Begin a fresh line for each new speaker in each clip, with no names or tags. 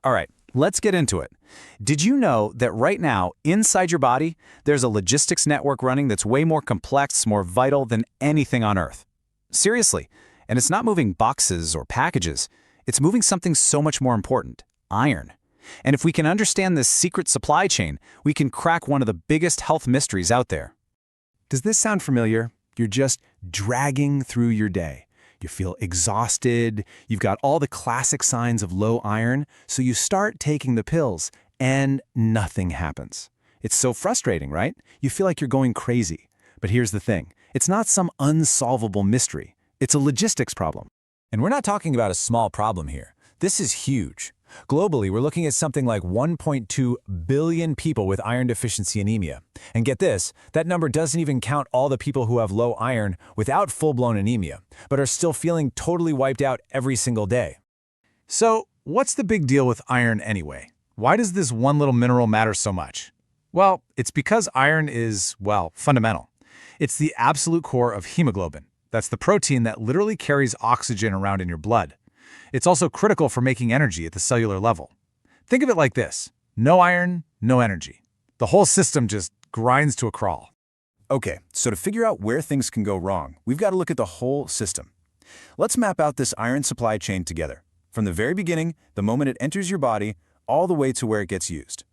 All right, let's get into it. Did you know that right now, inside your body, there's a logistics network running that's way more complex, more vital than anything on Earth? Seriously. And it's not moving boxes or packages. It's moving something so much more important, iron. And if we can understand this secret supply chain, we can crack one of the biggest health mysteries out there.
Does this sound familiar? You're just dragging through your day. You feel exhausted, you've got all the classic signs of low iron, so you start taking the pills, and nothing happens. It's so frustrating, right? You feel like you're going crazy. But here's the thing. It's not some unsolvable mystery. It's a logistics problem.
And we're not talking about a small problem here. This is huge. Globally, we're looking at something like 1.2 billion people with iron deficiency anemia. And get this, that number doesn't even count all the people who have low iron without full-blown anemia, but are still feeling totally wiped out every single day.
So, what's the big deal with iron anyway? Why does this one little mineral matter so much? Well, it's because iron is, well, fundamental. It's the absolute core of hemoglobin. That's the protein that literally carries oxygen around in your blood. It's also critical for making energy at the cellular level. Think of it like this. No iron, no energy. The whole system just grinds to a crawl.
Okay, so to figure out where things can go wrong, we've got to look at the whole system. Let's map out this iron supply chain together, from the very beginning, the moment it enters your body, all the way to where it gets used.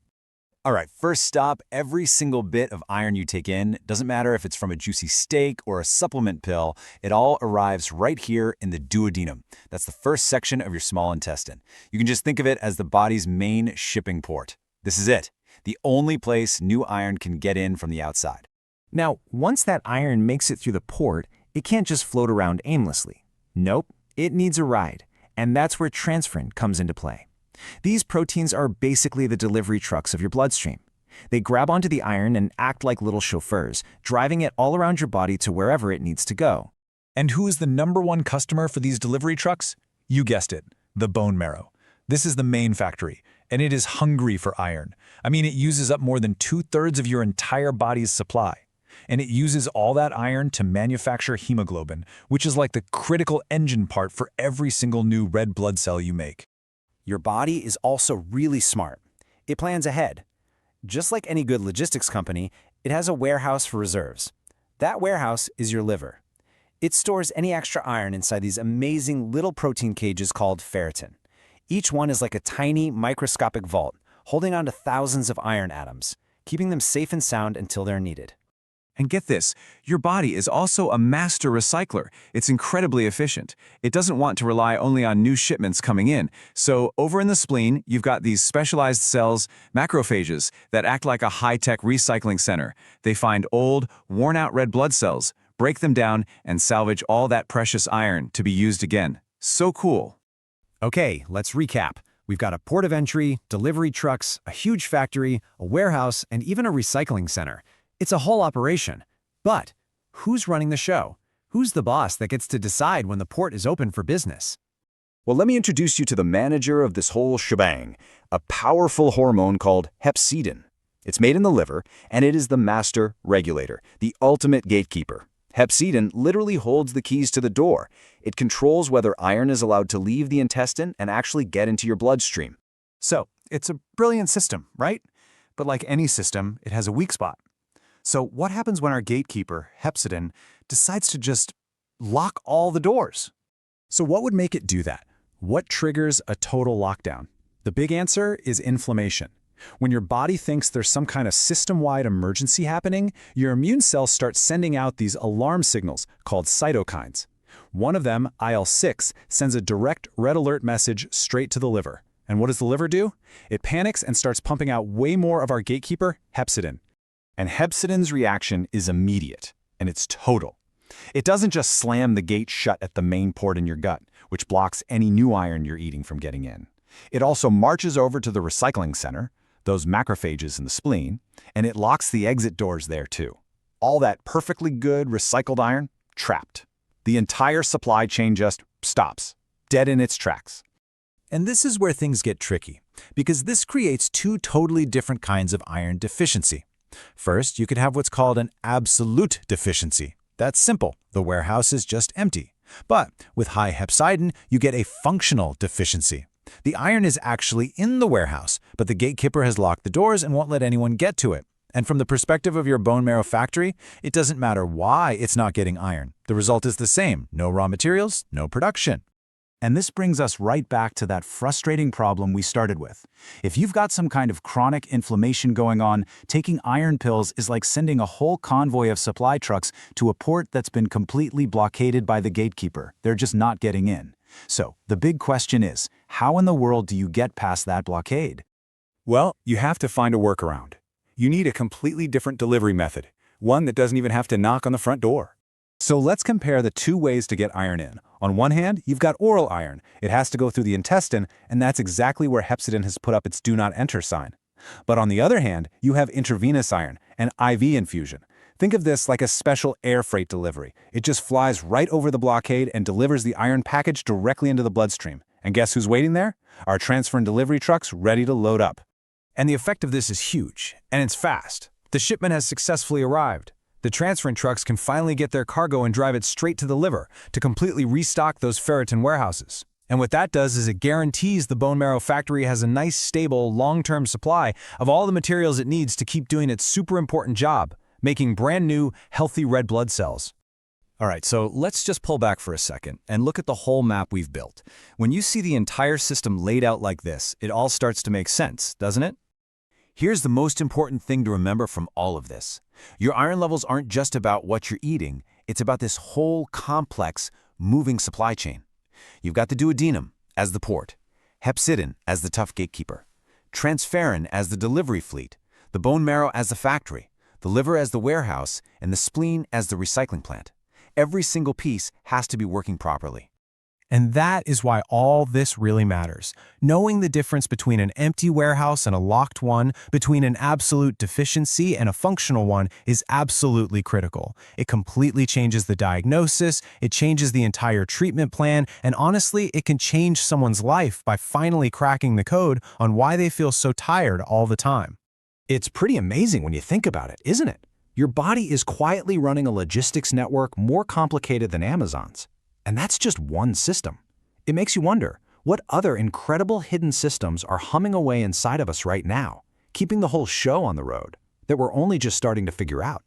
All right, first stop, every single bit of iron you take in, doesn't matter if it's from a juicy steak or a supplement pill, it all arrives right here in the duodenum. That's the first section of your small intestine. You can just think of it as the body's main shipping port. This is it, the only place new iron can get in from the outside.
Now, once that iron makes it through the port, it can't just float around aimlessly. Nope, it needs a ride, and that's where transferrin comes into play. These proteins are basically the delivery trucks of your bloodstream. They grab onto the iron and act like little chauffeurs, driving it all around your body to wherever it needs to go.
And who is the #1 customer for these delivery trucks? You guessed it, the bone marrow. This is the main factory, and it is hungry for iron. I mean, it uses up more than 2/3 of your entire body's supply. And it uses all that iron to manufacture hemoglobin, which is like the critical engine part for every single new red blood cell you make.
Your body is also really smart. It plans ahead. Just like any good logistics company, it has a warehouse for reserves. That warehouse is your liver. It stores any extra iron inside these amazing little protein cages called ferritin. Each one is like a tiny microscopic vault, holding on to thousands of iron atoms, keeping them safe and sound until they're needed.
And get this, your body is also a master recycler. It's incredibly efficient. It doesn't want to rely only on new shipments coming in. So over in the spleen, you've got these specialized cells, macrophages, that act like a high-tech recycling center. They find old, worn-out red blood cells, break them down, and salvage all that precious iron to be used again. So cool.
Okay, let's recap. We've got a port of entry, delivery trucks, a huge factory, a warehouse, and even a recycling center. It's a whole operation. But who's running the show? Who's the boss that gets to decide when the port is open for business?
Well, let me introduce you to the manager of this whole shebang, a powerful hormone called hepcidin. It's made in the liver, and it is the master regulator, the ultimate gatekeeper. Hepcidin literally holds the keys to the door. It controls whether iron is allowed to leave the intestine and actually get into your bloodstream.
So, it's a brilliant system, right? But like any system, it has a weak spot. So what happens when our gatekeeper, Hepcidin, decides to just lock all the doors? So what would make it do that? What triggers a total lockdown? The big answer is inflammation. When your body thinks there's some kind of system-wide emergency happening, your immune cells start sending out these alarm signals called cytokines. One of them, IL-6, sends a direct red alert message straight to the liver. And what does the liver do? It panics and starts pumping out way more of our gatekeeper, Hepcidin. And Hepcidin's reaction is immediate, and it's total. It doesn't just slam the gate shut at the main port in your gut, which blocks any new iron you're eating from getting in. It also marches over to the recycling center, those macrophages in the spleen, and it locks the exit doors there too. All that perfectly good recycled iron, trapped. The entire supply chain just stops, dead in its tracks.
And this is where things get tricky, because this creates two totally different kinds of iron deficiency. First, you could have what's called an absolute deficiency. That's simple. The warehouse is just empty. But with high hepcidin, you get a functional deficiency. The iron is actually in the warehouse, but the gatekeeper has locked the doors and won't let anyone get to it. And from the perspective of your bone marrow factory, it doesn't matter why it's not getting iron. The result is the same: no raw materials, no production.
And this brings us right back to that frustrating problem we started with. If you've got some kind of chronic inflammation going on, taking iron pills is like sending a whole convoy of supply trucks to a port that's been completely blockaded by the gatekeeper. They're just not getting in. So, the big question is, how in the world do you get past that blockade?
Well, you have to find a workaround. You need a completely different delivery method, one that doesn't even have to knock on the front door. So let's compare the two ways to get iron in. On one hand, you've got oral iron. It has to go through the intestine, and that's exactly where Hepcidin has put up its do not enter sign. But on the other hand, you have intravenous iron, an IV infusion. Think of this like a special air freight delivery. It just flies right over the blockade and delivers the iron package directly into the bloodstream. And guess who's waiting there? Our transfer and delivery trucks ready to load up.
And the effect of this is huge, and it's fast. The shipment has successfully arrived. The transferring trucks can finally get their cargo and drive it straight to the liver to completely restock those ferritin warehouses. And what that does is it guarantees the bone marrow factory has a nice, stable, long-term supply of all the materials it needs to keep doing its super important job, making brand new, healthy red blood cells.
All right, so let's just pull back for a second and look at the whole map we've built. When you see the entire system laid out like this, it all starts to make sense, doesn't it?
Here's the most important thing to remember from all of this. Your iron levels aren't just about what you're eating, it's about this whole complex, moving supply chain. You've got the duodenum as the port, hepcidin as the tough gatekeeper, transferrin as the delivery fleet, the bone marrow as the factory, the liver as the warehouse, and the spleen as the recycling plant. Every single piece has to be working properly.
And that is why all this really matters. Knowing the difference between an empty warehouse and a locked one, between an absolute deficiency and a functional one, is absolutely critical. It completely changes the diagnosis, it changes the entire treatment plan, and honestly, it can change someone's life by finally cracking the code on why they feel so tired all the time.
It's pretty amazing when you think about it, isn't it? Your body is quietly running a logistics network more complicated than Amazon's. And that's just one system. It makes you wonder, what other incredible hidden systems are humming away inside of us right now, keeping the whole show on the road, that we're only just starting to figure out?